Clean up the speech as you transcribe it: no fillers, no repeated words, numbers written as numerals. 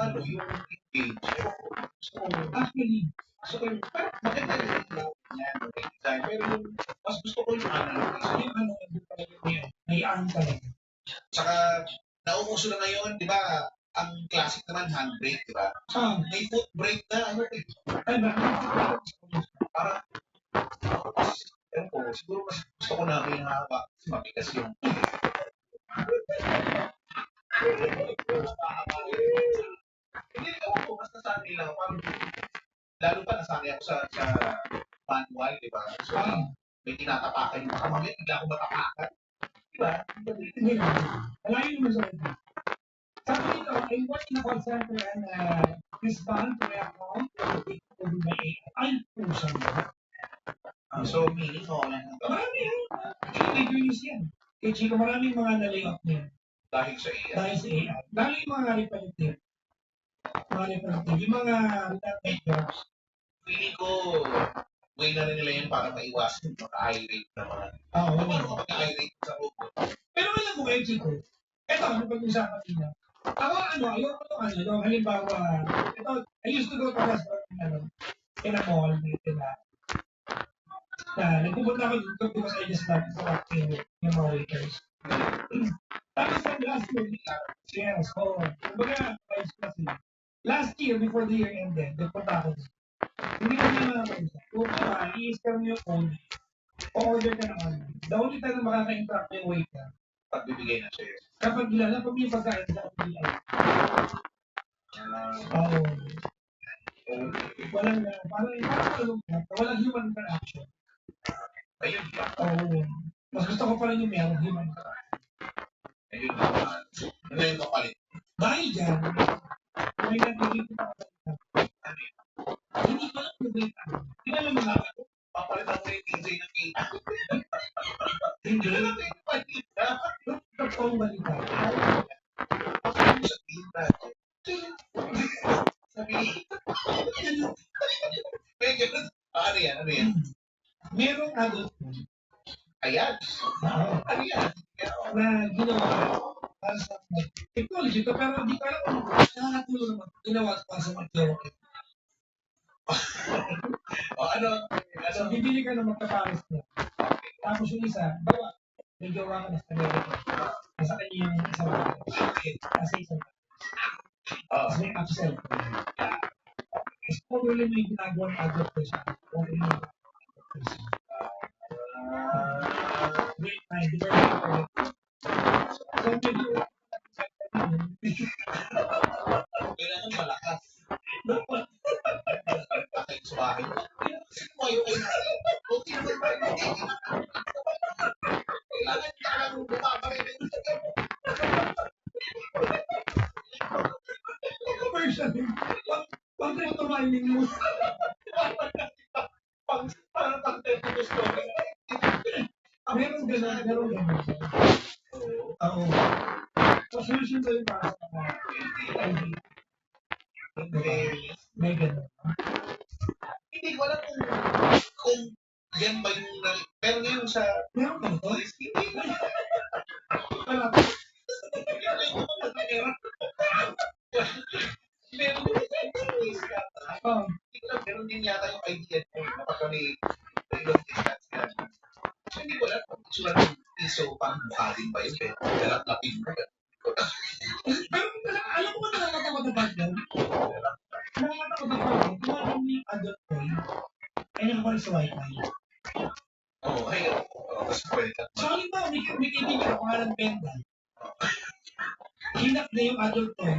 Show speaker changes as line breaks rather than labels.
ano, yung engage. Actually, gusto ko yung, maganda rin yung design, pero yung, mas gusto ko yung analog. Yung ano, may arm talaga. Tsaka, nauuso na ngayon, di ba, ang classic naman, handbrake, di ba? May foot brake na, ano eh. Ay, parang, ewan ko, siguro mas gusto ko na may hawak, mabigas yung hindi, ewan ko, basta sa akin lang, parang, lalo pa nasanay ako sa manual, di ba? So, may tinatapakan yung makamamit, bigla ako matapakan. Di ba? Hindi na. Alayin mo sa akin. Sabi nito, I watched the call center and respond to my account over my AI. Ay, puso mo. So, meaning, marami yan. Actually, may news yan. Kay Chico, maraming mga na-layoff niya. Dahil sa AI. Dahil sa AI. Lalo yung mga repetitive. Yung mga retirement jobs. Feeling ko, way na rin nila yun para maiwasan yung mga-irate na mga. Paano ka mag-irate sa robot? Pero alam mo kayo, Chico, eto, ano pag-usapan nila? Ako, ayoko itong halimbawa, ito, I used to go to restaurant, in a mall, nagpupunta ako dito because I just love talking yung mga waiters. Tapos ang last year, yes, kumbaga, last year, before the year ended, nagpunta ako dito. Hindi ko na nakapagsa. Kung i-scan mo yung phone, o-order ka na online. The only time na makaka-interact yung waiter, pagbibigay na sa'yo. Kapag gilala, pag may pagkain sa pagbilay. Walang human interaction. Ayun ba? Mas gusto ko pa rin yung meron human interaction. Ayun naman. Ano yung kapalit? Dahil dyan, may nagiging hindi ko lang nabita. Hindi na lang mga papalitan mo yung DJ ng kita. Hindi na lang yung balita. Totoong balita. Sa tinta. Sabihin. May ganun. Ano yan? Merong adult mo. Ayan. Ano yan? Na ginawa para sa technology ito, pero hindi ko alam kung nakakatulong naman. Ginawa para sa mag-joke. So, bibili ka ng magkapares niya. Tapos yung isa, bawa, may gawa ka na sa Amerika. Nasa kanya yung isang nasa isang tapos may upsell. Kasi probably may ginagawa ng adult person. Probably may adult person. Great mind, di ba? So, medyo kailangan malakas. Bakit sa bahay? Sino kayo kayo? Kunti naman ba rin? Kailangan ka lang bumabarin. Commercial. Pag tumayin mo. Parang pag-tempo gusto. Meron gano'n. Oo. So, solution ko yung para sa mga may gano'n. Hindi ko alam kung yan ba yung pero ngayon sa meron ka ito? Hindi ko alam. Meron din yata yung idea ko na pagka may ilong discuss yan. So, hindi ko alam kung sulat ng piso pang buharin ba yun? Lapin mo ba? Pero alam mo ba nakakatakot na bagay? Nakakatakot na bagay. Tumalang yung adult boy ay nakakulit sa wifi. Mas pwede ka. So, halimbawa, may kaibigan ako nga ng Bengal. Hinap na yung adult boy.